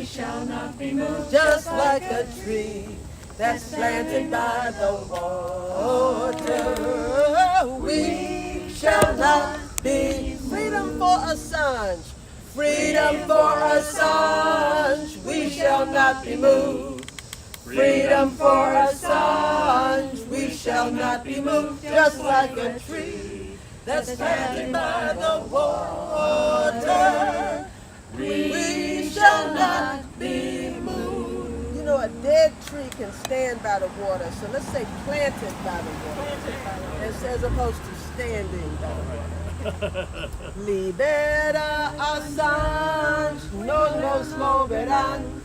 shall not be moved. Just like a tree that's planted by the water, we shall not be. Freedom for Assange, freedom for Assange, we shall not be moved. Freedom for Assange, we shall not be moved. Just like a tree that's planted by the water, we shall not be moved. You know, a dead tree can stand by the water, so let's say planted by the water, as opposed to standing by the water. Libera Assange, no nos moverán.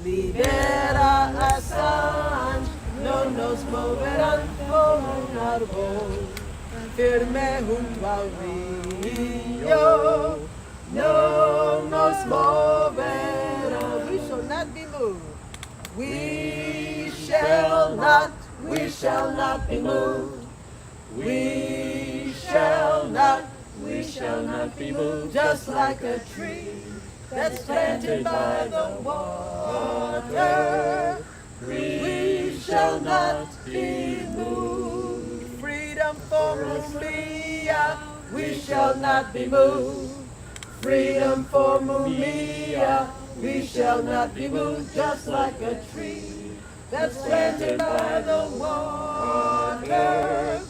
Libera Assange, no nos moverán como un árbol firme junto al río. No nos moverán. We shall not be moved. We shall not be moved. We shall not be moved. Just like a tree that's planted by the water, we shall not be moved. Freedom for Mumia, we shall not be moved. Freedom for Mumia, we shall not be moved. Just like a tree that's planted by the water,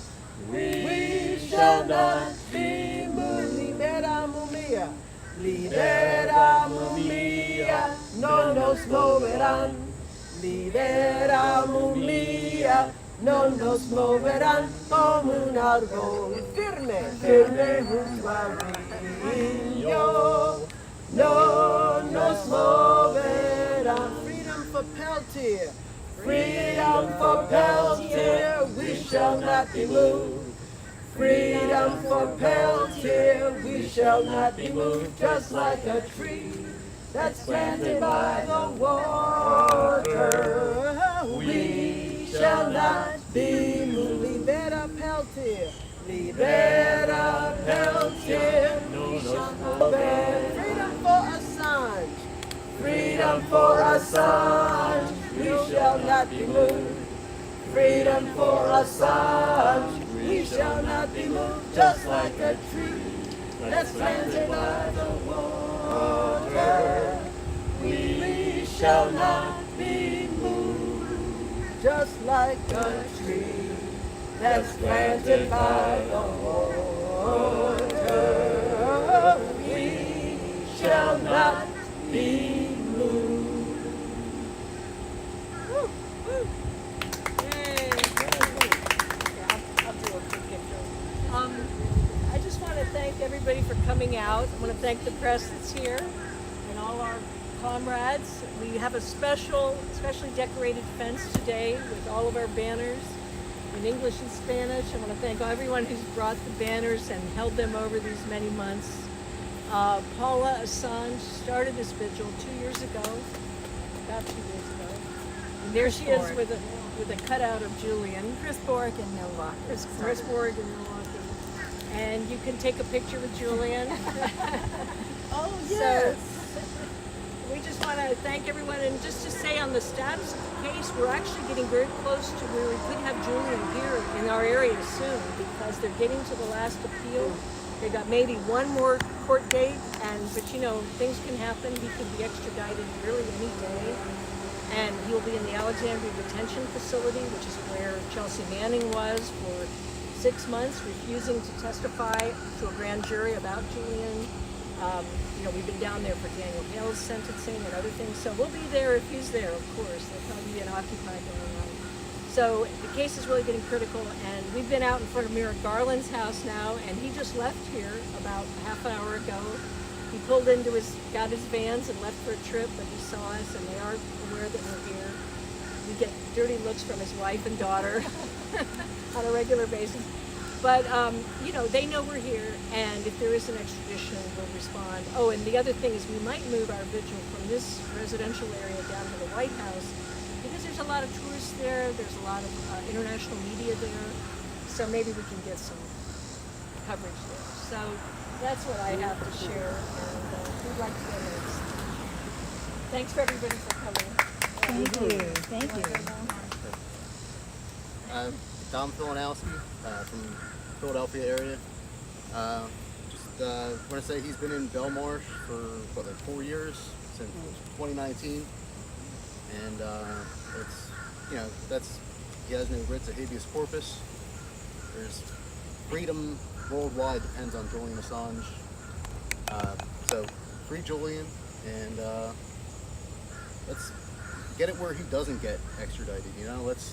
we shall not be moved. Libera Mumia, libera Mumia, no nos moverán. Libera Mumia, no nos moverán como un árbol firme, firme junto al río. No nos moverán. Freedom for Peltier, freedom for Peltier, we shall not be moved. Freedom for Peltier, we shall not be moved. Just like a tree that's planted by the water, we shall not be moved. Libera Peltier, libera Peltier, we shall not be. Freedom for Assange, freedom for Assange, we shall not be moved. Freedom for Assange, we shall not be moved. Just like a tree that's planted by the water, we shall not be moved. Just like a tree that's planted by the water, we shall not be moved. I just want to thank everybody for coming out. I want to thank the press that's here and all our comrades. We have a specially decorated fence today with all of our banners in English and Spanish. I want to thank everyone who's brought the banners and held them over these many months. Paula Assange started this vigil 2 years ago, about 2 years ago. And there she is with a cutout of Julian. Chris Borg in Milwaukee. Chris Borg in Milwaukee. And you can take a picture with Julian. Oh, yes. So we just want to thank everyone, and just to say on the status of the case, we're actually getting very close to where we could have Julian here in our area soon, because they're getting to the last appeal. They got maybe one more court date, but you know, things can happen. He could be extradited really any day. And he'll be in the Alexandria Detention Facility, which is where Chelsea Manning was for 6 months, refusing to testify to a grand jury about Julian. You know, we've been down there for Daniel Hale's sentencing and other things, so we'll be there if he's there, of course. There'll probably be an Occupy going on. So the case is really getting critical, and we've been out in front of Merrick Garland's house now, and he just left here about a half an hour ago. He pulled into got his vans and left for a trip, but he saw us, and they are aware that we're here. We get dirty looks from his wife and daughter on a regular basis. But, you know, they know we're here, and if there is an extradition, we'll respond. Oh, and the other thing is we might move our vigil from this residential area down to the White House, because there's a lot of tourists there, there's a lot of international media there, so maybe we can get some coverage there. So that's what I have to share, and who'd like to go next? Thanks for everybody for coming. Thank you. Thank you. Dom Filanowski from Philadelphia area. Just want to say he's been in Belmarsh for like 4 years, since 2019, and it's he has no writs of habeas corpus. There's freedom worldwide depends on Julian Assange. So free Julian, and let's get it where he doesn't get extradited. Let's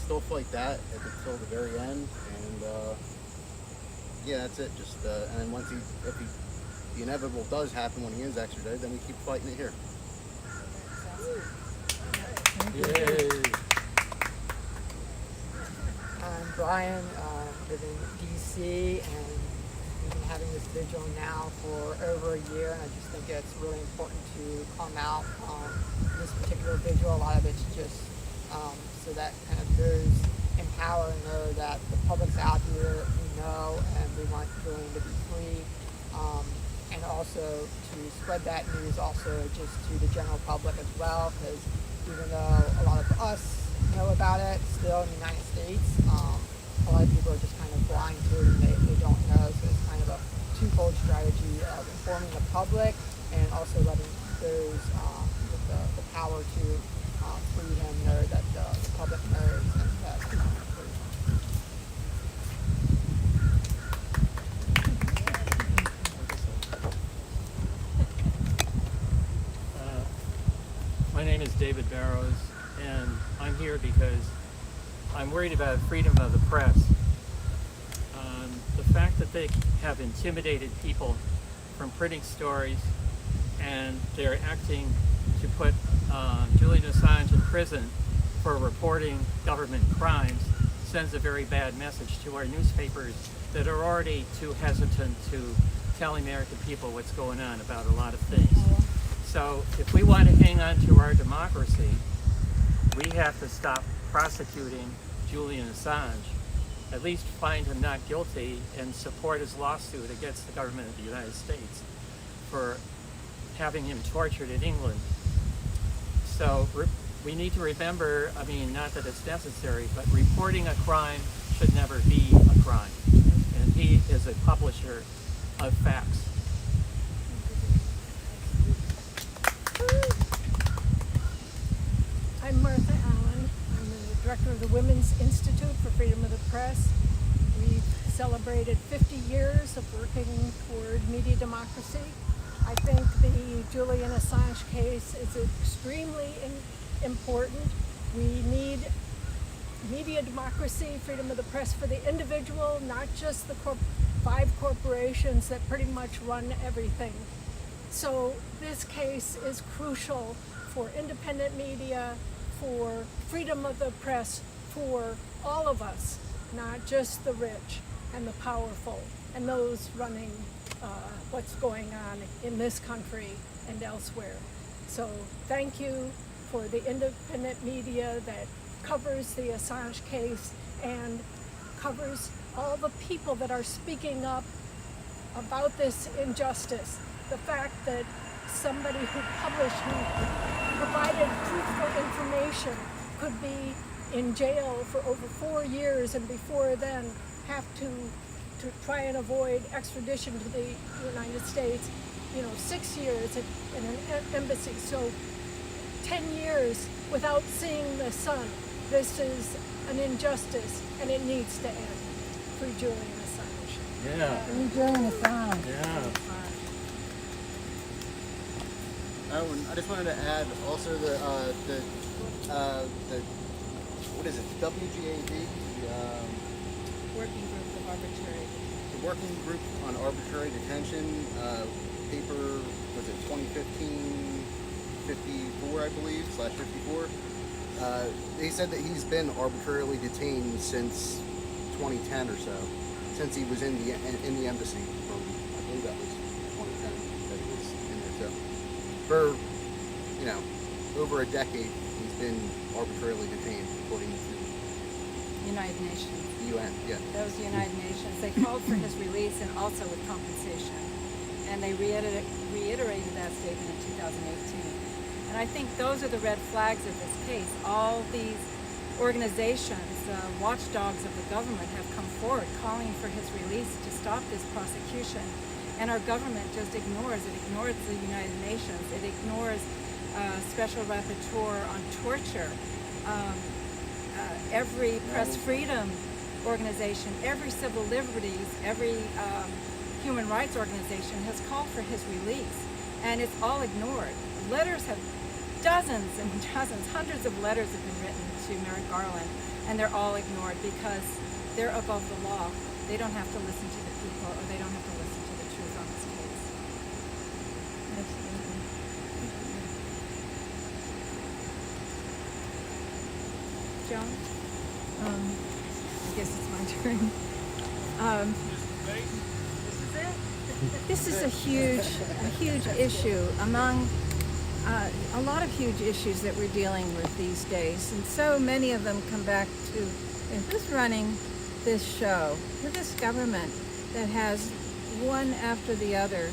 still fight that until the very end, and yeah, that's it. Just and then if the inevitable does happen when he is extradited, then we keep fighting it here. Yay. I'm Brian, live in DC, and we've been having this vigil now for over a year, and I just think it's really important to come out on this particular vigil. A lot of it's just so that kind of those in power know that the public's out here, we know, and we want Julian to be free, and also to spread that news also just to the general public as well, because even though a lot of us know about it still in the United States, a lot of people are just kind of blind to it, and they don't know. So it's kind of a twofold strategy of informing the public and also letting those with the power to free him know that the public knows and that he's free. My name is David Barrows, and I'm here because I'm worried about freedom of the press. The fact that they have intimidated people from printing stories, and they're acting to put Julian Assange in prison for reporting government crimes sends a very bad message to our newspapers that are already too hesitant to tell American people what's going on about a lot of things. So if we want to hang on to our democracy, we have to stop prosecuting Julian Assange, at least find him not guilty, and support his lawsuit against the government of the United States for having him tortured in England. So we need to remember, I mean, not that it's necessary, but reporting a crime should never be a crime. And he is a publisher of facts. I'm Martha Allen. I'm the director of the Women's Institute for Freedom of the Press. We've celebrated 50 years of working toward media democracy. I think the Julian Assange case is extremely important. We need media democracy, freedom of the press for the individual, not just the 5 corporations that pretty much run everything. So this case is crucial for independent media, for freedom of the press, for all of us, not just the rich and the powerful and those running what's going on in this country and elsewhere. So thank you for the independent media that covers the Assange case and covers all the people that are speaking up about this injustice. The fact that somebody who published, who provided truthful information could be in jail for over 4 years, and before then have to try and avoid extradition to the United States, 6 years in an embassy. So 10 years without seeing the sun. This is an injustice, and it needs to end. Free Julian Assange. Yeah. Free Julian Assange. Yeah. I just wanted to add also the what is it? WGAD, Working group of arbitrary. the Working Group on Arbitrary Detention. Paper was it 2015-54, I believe, /54. They said that he's been arbitrarily detained since 2010 or so, since he was in the embassy. From I believe that was 2010 that he was in there. So for over a decade, he's been arbitrarily detained, according to United Nations. the UN. Yeah. That was the United Nations. They called for his release and also with compensation. And they reiterated that statement in 2018. And I think those are the red flags of this case. All these organizations, watchdogs of the government, have come forward calling for his release to stop this prosecution. And our government just ignores it, ignores the United Nations, it ignores Special Rapporteur on torture. Every press freedom organization, every civil liberties, every human rights organization has called for his release, and it's all ignored. Letters have, dozens and dozens, hundreds of letters have been written to Merrick Garland, and they're all ignored because they're above the law. They don't have to listen to the people, or they don't have to listen to the truth on this case. Absolutely. Joan? I guess it's my turn. This is a huge issue among a lot of huge issues that we're dealing with these days, and so many of them come back to who's running this show, this government that has one after the other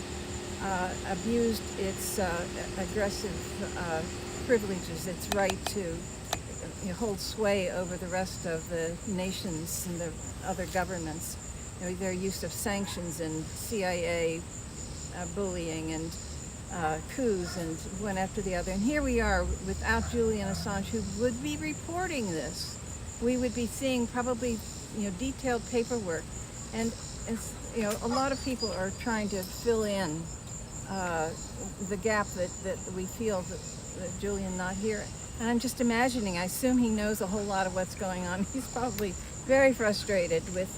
abused its aggressive privileges, its right to hold sway over the rest of the nations and the other governments. Their use of sanctions and CIA bullying and coups and one after the other. And here we are without Julian Assange, who would be reporting this. We would be seeing probably detailed paperwork. And a lot of people are trying to fill in the gap that we feel that Julian not here. And I'm just imagining, I assume he knows a whole lot of what's going on. He's probably very frustrated with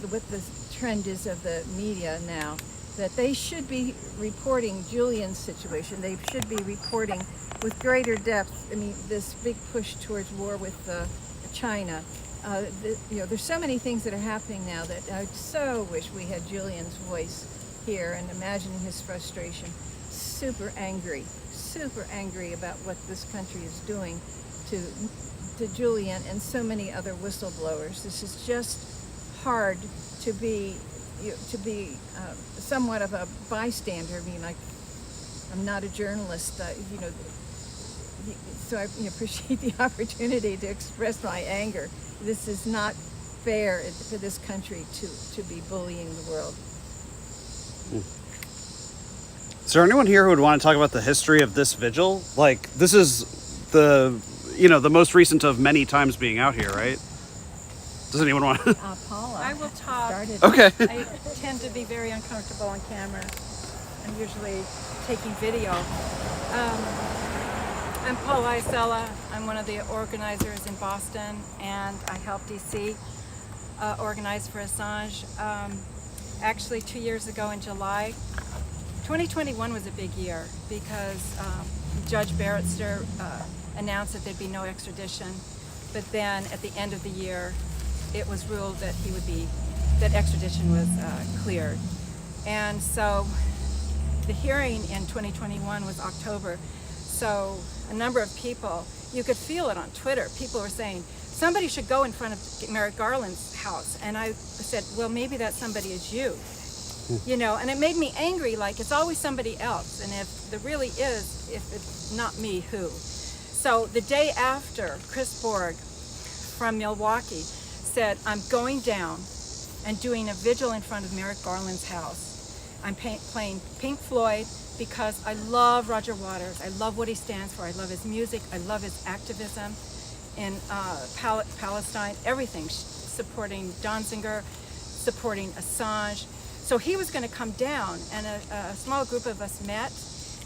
what the trend is of the media now, that they should be reporting Julian's situation. They should be reporting with greater depth. I mean, this big push towards war with China. There's so many things that are happening now that I so wish we had Julian's voice here, and imagining his frustration. Super angry about what this country is doing to Julian and so many other whistleblowers. This is just hard to be somewhat of a bystander. I mean, I'm not a journalist, so I appreciate the opportunity to express my anger. This is not fair for this country to be bullying the world. Is there anyone here who would want to talk about the history of this vigil? Like, this is the most recent of many times being out here, right? Does anyone want to? Paula. I will talk. Okay. I tend to be very uncomfortable on camera. I'm usually taking video. I'm Paula Isella. I'm one of the organizers in Boston, and I helped DC organize for Assange. Actually, 2 years ago in July, 2021 was a big year because Judge Barrister announced that there'd be no extradition, but then at the end of the year, it was ruled that that extradition was cleared. And so the hearing in 2021 was October. So a number of people, you could feel it on Twitter, people were saying, somebody should go in front of Merrick Garland's house. And I said, well, maybe that somebody is you. And it made me angry, like it's always somebody else. And if there really is, if it's not me, who? So the day after, Chris Borg from Milwaukee said, I'm going down and doing a vigil in front of Merrick Garland's house. I'm playing Pink Floyd because I love Roger Waters. I love what he stands for. I love his music. I love his activism in Palestine, everything, supporting Donziger, supporting Assange. So he was going to come down, and a small group of us met,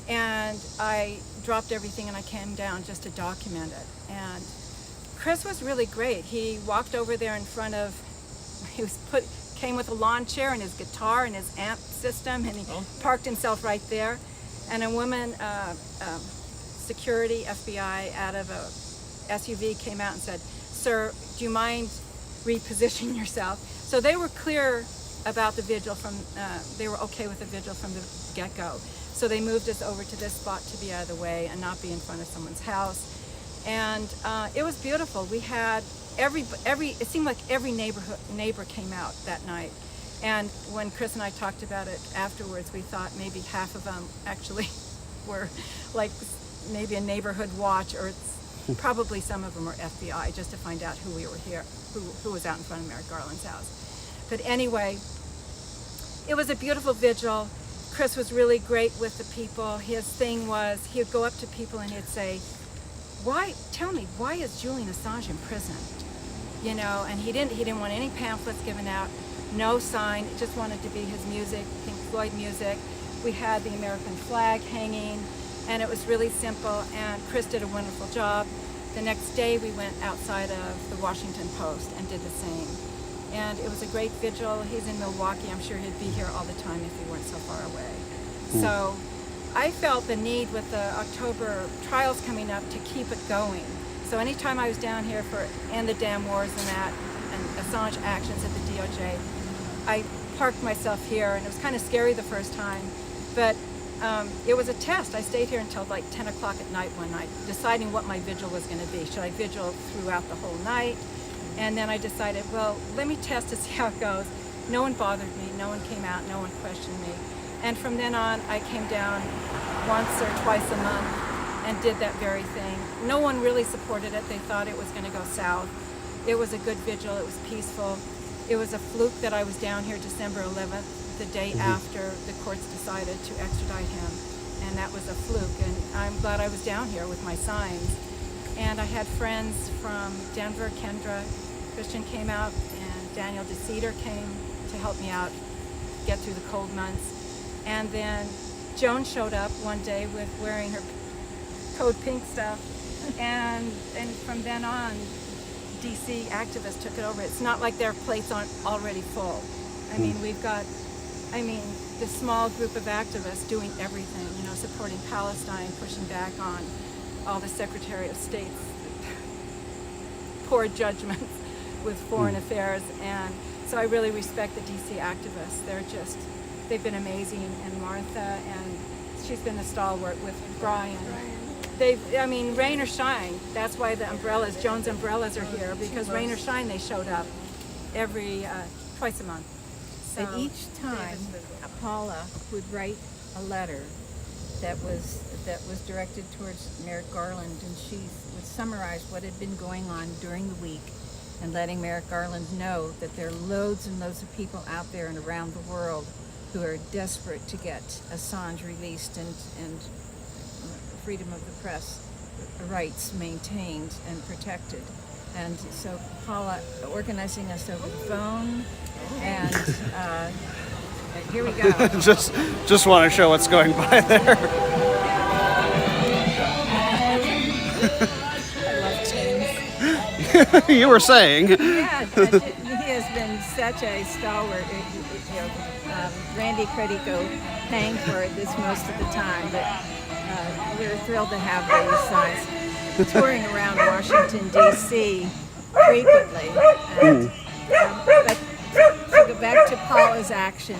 and I dropped everything and I came down just to document it. And Chris was really great. He walked over there in front of, came with a lawn chair and his guitar and his amp system, and he parked himself right there. And a woman, security, FBI, out of a SUV came out and said, sir, do you mind repositioning yourself? So they were clear about the vigil they were okay with the vigil from the get-go. So they moved us over to this spot to be out of the way and not be in front of someone's house. And it was beautiful. We had it seemed like every neighbor came out that night. And when Chris and I talked about it afterwards, we thought maybe half of them actually were like maybe a neighborhood watch, or probably some of them were FBI, just to find out who we were here, who was out in front of Merrick Garland's house. But anyway, it was a beautiful vigil. Chris was really great with the people. His thing was, he would go up to people and he'd say, tell me, why is Julian Assange in prison? You know, and he didn't want any pamphlets given out, no sign, it just wanted to be his music, Pink Floyd music. We had the American flag hanging, and it was really simple, and Chris did a wonderful job. The next day we went outside of the Washington Post and did the same. And it was a great vigil. He's in Milwaukee. I'm sure he'd be here all the time if he weren't so far away. So I felt the need with the October trials coming up to keep it going. So anytime I was down here for End the Damn Wars and that, and Assange actions at the DOJ, I parked myself here, and it was kind of scary the first time, but it was a test. I stayed here until like 10 o'clock at night one night, deciding what my vigil was going to be. Should I vigil throughout the whole night? And then I decided, well, let me test to see how it goes. No one bothered me, no one came out, no one questioned me. And from then on, I came down once or twice a month and did that very thing. No one really supported it. They thought it was going to go south. It was a good vigil, it was peaceful. It was a fluke that I was down here December 11th, the day after the courts decided to extradite him. And that was a fluke, and I'm glad I was down here with my signs. And I had friends from Denver, Kendra Christian came out, and Daniel DeCedar came to help me out get through the cold months. And then Joan showed up one day with wearing her Code Pink stuff, and from then on, DC activists took it over. It's not like their plates aren't already full. I mean, we've got, this small group of activists doing everything, you know, supporting Palestine, pushing back on all the Secretary of State's poor judgments with foreign affairs. And so I really respect the DC activists. They've been amazing. And Martha, and she's been a stalwart with Brian. Rain or shine, that's why the umbrellas, Joan's umbrellas are here, because rain or shine, they showed up twice a month. So, but each time, Paula would write a letter that was directed towards Merrick Garland, and she would summarize what had been going on during the week and letting Merrick Garland know that there are loads and loads of people out there and around the world who are desperate to get Assange released and freedom of the press rights maintained and protected. And so Paula organizing us over the phone, and here we go. just want to show what's going by there. I love chains. You were saying. Yeah, he has been such a stalwart. Randy Credico paying for this most of the time, but we're thrilled to have these signs touring around Washington, D.C. frequently. And, but to go back to Paula's actions,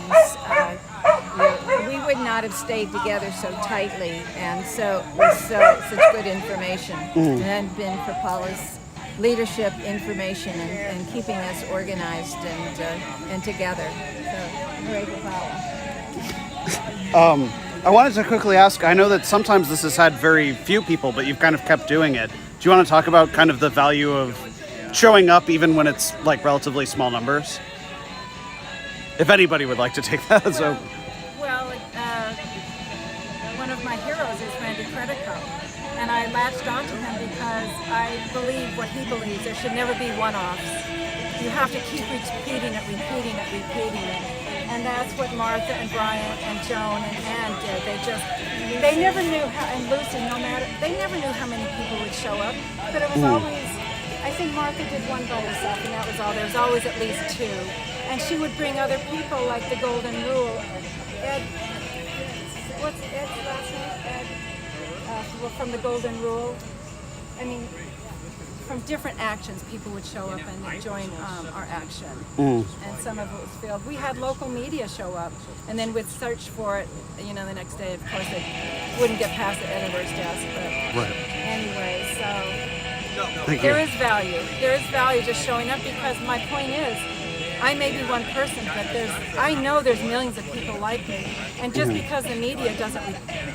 we would not have stayed together so tightly and so with such good information. It hadn't been for Paula's leadership, information, and keeping us organized and together. So, hooray for Paula. I wanted to quickly ask, I know that sometimes this has had very few people, but you've kind of kept doing it. Do you want to talk about kind of the value of showing up even when it's like relatively small numbers? If anybody would like to take that. One of my heroes is Randy Credico, and I latched onto him because I believe what he believes. There should never be one-offs. You have to keep repeating it. And that's what Martha and Brian and Joan and Ann did. They never knew how, and Lucy, they never knew how many people would show up, but it was always, I think Martha did one by herself, and that was all. There was always at least two. And she would bring other people, like the Golden Rule. Ed, what's Ed's last name? Ed, from the Golden Rule. From different actions, people would show up and join our action. And some of it was filled. We had local media show up, and then we'd search for it, the next day. Of course, they wouldn't get past the editor's desk, but anyway, so there is value. There is value just showing up, because my point is, I may be one person, but I know there's millions of people like me. And just because the media doesn't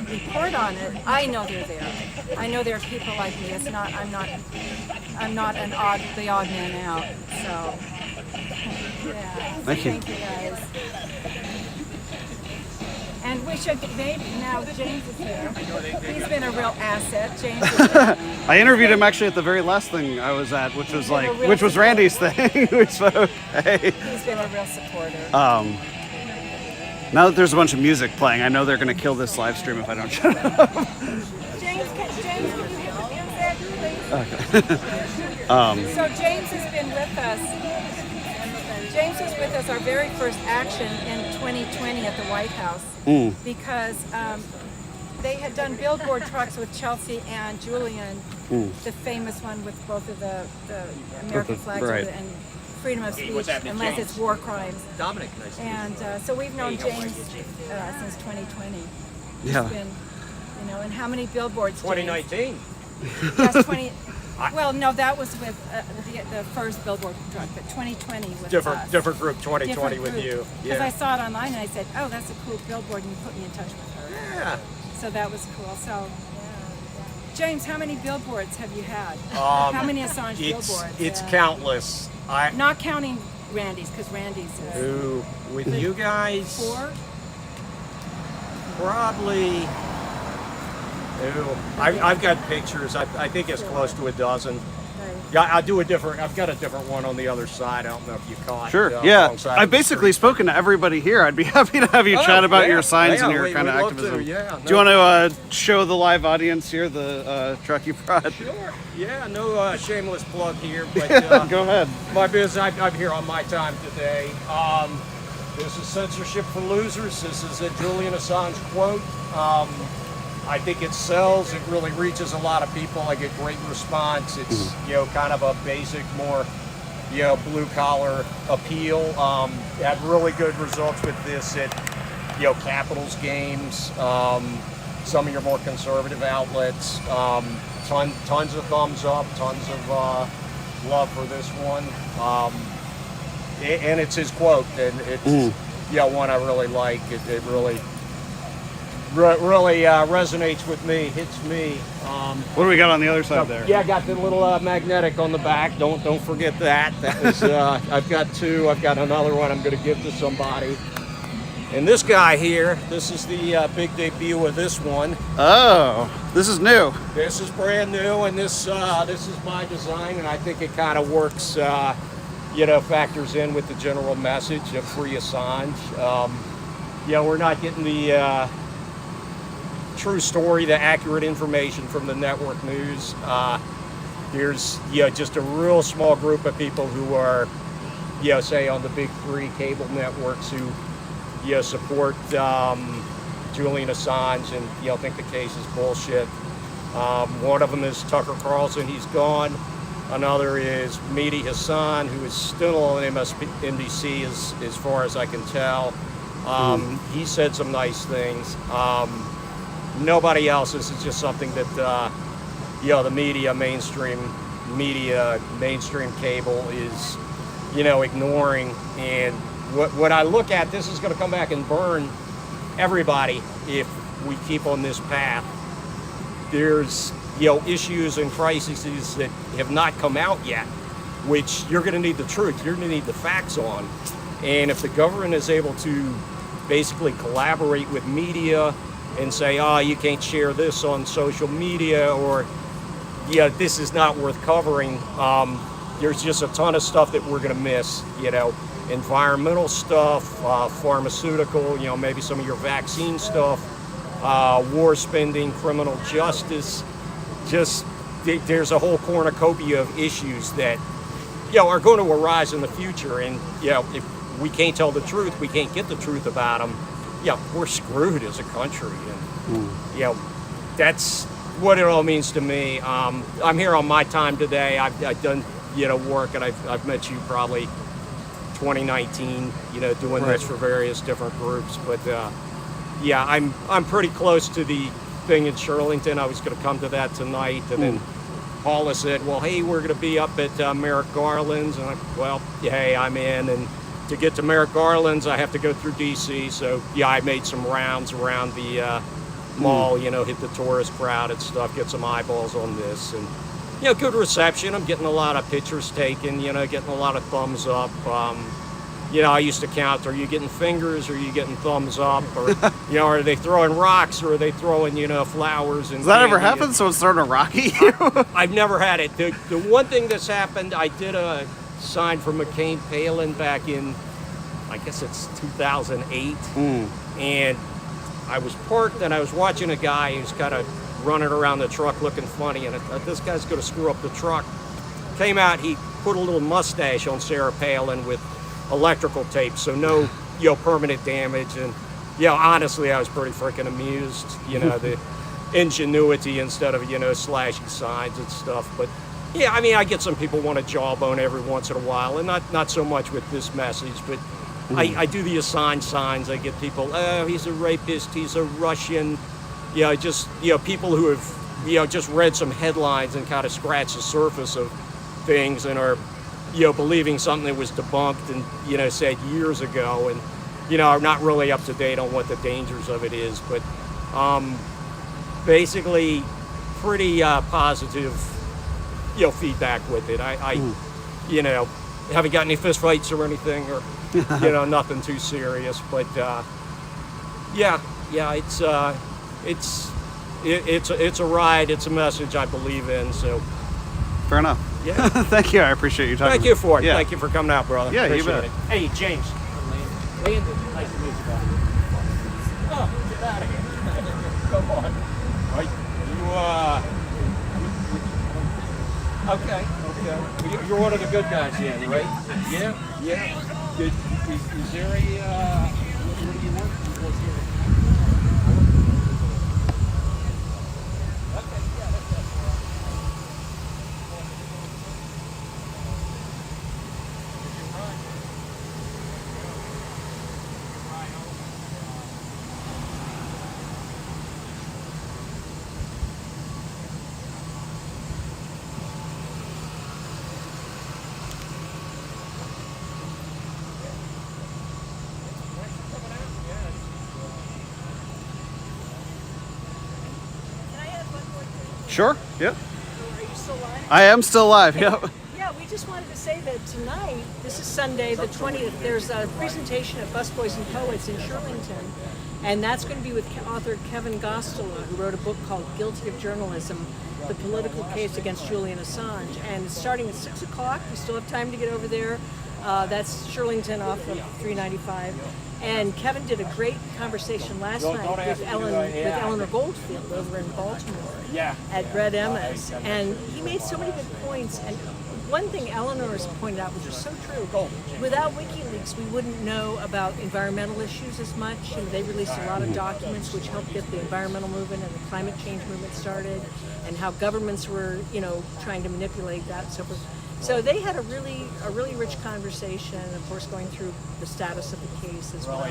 report on it, I know they're there. I know there are people like me. I'm not the odd man out. So, yeah. Thank you. Thank you guys. And we should maybe now James is here. He's been a real asset. James is here. I interviewed him actually at the very last thing I was at, which was real Randy's thing. We spoke. Hey. He's been a real supporter. Now that there's a bunch of music playing, I know they're going to kill this live stream if I don't shut up. James, can you hit the music, please? Okay. So James has been with us. James was with us our very first action in 2020 at the White House because they had done billboard trucks with Chelsea and Julian, the famous one with both of the American flags right. and freedom of speech, unless it's war crimes. Dominic, nice to meet you. And so we've known James since 2020. He's Yeah. been, and how many billboards? 2019. Yes, 20. Well, no, that was with the first billboard truck, but 2020 was us. Different group, 2020 with you. Because I saw it online and I said, oh, that's a cool billboard, and you put me in touch with her. Yeah. So that was cool. So, James, how many billboards have you had? How many Assange billboards? It's countless. Not counting Randy's, because Randy's is With you guys, 4. probably. I've got pictures. I think it's close to a dozen. Yeah, I've got a different one on the other side. I don't know if you caught. Sure. Yeah. alongside I've the basically spoken to everybody here. I'd be happy to have you chat about your signs and your kind of activism. Do you want to show the live audience here the truck you brought? Sure. Yeah. No shameless plug here, but Go ahead. my business. I'm here on my time today. This is Censorship for Losers. This is a Julian Assange quote. I think it sells. It really reaches a lot of people. I get great response. It's kind of a basic, more blue collar appeal. Had really good results with this at Capitals games. Some of your more conservative outlets. Tons of thumbs up. Tons of love for this one. And it's his quote, and it's one I really like. It really resonates with me, hits me. What do we got on the other side there? Yeah, I got the little magnetic on the back. Don't forget that. That was I've got 2. I've got another one I'm going to give to somebody. And this guy here, this is the big debut of this one. Oh, this is new. This is brand new, and this is my design, and I think it kind of works. Factors in with the general message of free Assange. We're not getting the true story, the accurate information from the network news. There's just a real small group of people who are, say on the big 3 cable networks who, support Julian Assange and think the case is bullshit. One of them is Tucker Carlson. He's gone. Another is Mehdi Hassan, who is still on MSNBC as far as I can tell. He said some nice things. Nobody else. This is just something that the mainstream cable is ignoring. And what I look at, this is going to come back and burn everybody if we keep on this path. There's issues and crises that have not come out yet, which you're going to need the truth, you're going to need the facts on. And if the government is able to basically collaborate with media and say, you can't share this on social media, or this is not worth covering, there's just a ton of stuff that we're going to miss. Environmental stuff, pharmaceutical, maybe some of your vaccine stuff, war spending, criminal justice. Just there's a whole cornucopia of issues that are going to arise in the future, and if we can't tell the truth, we can't get the truth about them, we're screwed as a country. And that's what it all means to me. I'm here on my time today. I've done work, and I've met you probably 2019 doing this for various different groups, but I'm pretty close to the thing in Shirlington. I was going to come to that tonight, and then Paula said, well, hey, we're going to be up at Merrick Garland's, and hey, I'm in. And to get to Merrick Garland's, I have to go through DC. So yeah, I made some rounds around the mall, you know, hit the tourist crowd and stuff, get some eyeballs on this, and you know, good reception. I'm getting a lot of pictures taken, you know, getting a lot of thumbs up. You know, I used to count, are you getting fingers, or are you getting thumbs up, or, you know, are they throwing rocks, or are they throwing, you know, flowers and Does that ever candy? happen? Someone's throwing a rock at you? I've never had it. The one thing that's happened, I did a sign for McCain Palin back in, I guess it's 2008, and I was parked and I was watching a guy who's kind of running around the truck looking funny, and I thought, this guy's going to screw up the truck. Came out, he put a little mustache on Sarah Palin with electrical tape, so no, you know, permanent damage. And you know, honestly, I was pretty freaking amused, you know, the ingenuity instead of, you know, slashy signs and stuff. But yeah, I mean, I get some people want a jawbone every once in a while, and not so much with this message, but I do the Assange signs. I get people, oh, he's a rapist, he's a Russian, you know, just, you know, people who have, you know, just read some headlines and kind of scratched the surface of things and are, you know, believing something that was debunked and, you know, said years ago, and, you know, are not really up to date on what the dangers of it is. But basically pretty positive, you know, feedback with it. I you know, haven't got any fist fights or anything, or, you know, nothing too serious. But yeah, it's a ride. It's a message I believe in. So Fair enough. Yeah. Thank you. I appreciate you talking. Thank you for it. Yeah. Thank you for coming out, brother. Yeah, you Appreciate bet. it. Hey, James. Landon. Nice to meet you, buddy. Oh, get out of here. Come on. Right. Okay. You're one of the good guys here, right? Yeah. Good. Is there a, where do you work? Sure. Yep. Are you still live? I am still live. Yep. Yeah, we just wanted to say that tonight, this is Sunday the 20th, there's a presentation at Busboys and Poets in Shirlington, and that's going to be with author Kevin Gostelow, who wrote a book called Guilty of Journalism, The Political Case Against Julian Assange, and it's starting at 6 o'clock. You still have time to get over there. That's Shirlington off of 395. And Kevin did a great conversation last night with Eleanor Goldfield over in Baltimore at Red Emma's, and he made so many good points. And one thing Eleanor has pointed out, which is so true, without WikiLeaks, we wouldn't know about environmental issues as much. And they released a lot of documents which helped get the environmental movement and the climate change movement started, and how governments were, you know, trying to manipulate that and so forth. So they had a really rich conversation, of course, going through the status of the case as well.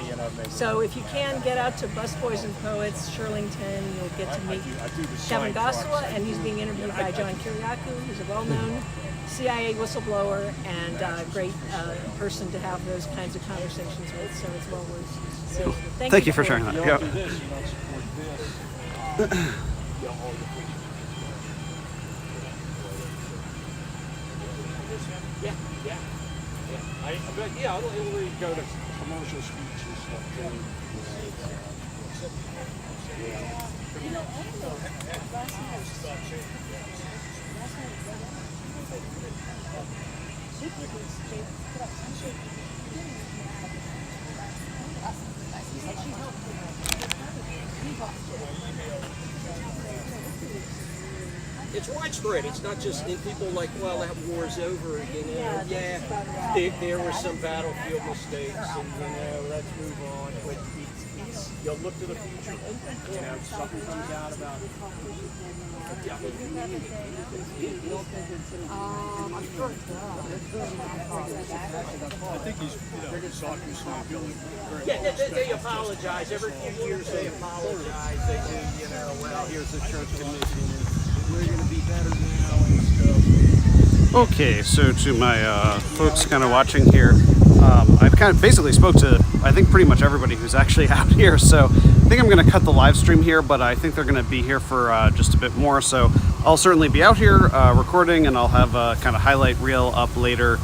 So if you can get out to Busboys and Poets, Shirlington, you'll get to meet Kevin Gostelow, and he's being interviewed by John Kiriakou, who's a well-known CIA whistleblower and a great person to have those kinds of conversations with. So it's well worth. So Thank you for sharing that. Yep. I'll really go to commercial speech and stuff. It's widespread. It's not just in people like, well, that war's over. You know, there were some battlefield mistakes, and you know, let's move on. But you'll look to the future. You know, something comes out about. I think he's They apologize every few years. They apologize. They do, you know. Well, here's the church commission, and we're going to be better now and stuff. Okay, so to my folks kind of watching here, I've kind of basically spoke to, I think, pretty much everybody who's actually out here. So I think I'm going to cut the live stream here, but I think they're going to be here for just a bit more. So I'll certainly be out here recording, and I'll have a kind of highlight reel up later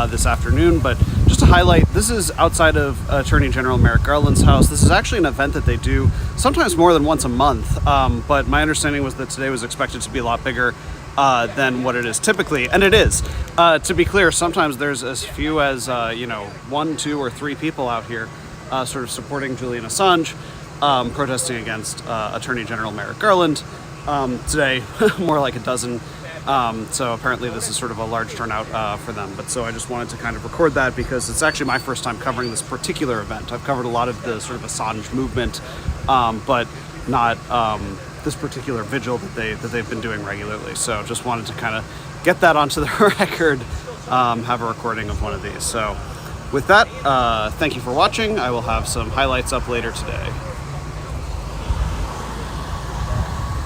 this afternoon. But just to highlight, this is outside of Attorney General Merrick Garland's house. This is actually an event that they do sometimes more than once a month, but my understanding was that today was expected to be a lot bigger than what it is typically, and it is. To be clear, sometimes there's as few as 1, 2, or 3 people out here sort of supporting Julian Assange, protesting against Attorney General Merrick Garland. Today, more like a dozen. So apparently this is sort of a large turnout for them. But so I just wanted to kind of record that because it's actually my first time covering this particular event. I've covered a lot of the sort of Assange movement, but not this particular vigil that they've been doing regularly. So just wanted to kind of get that onto the record, have a recording of one of these. So with that, thank you for watching. I will have some highlights up later today.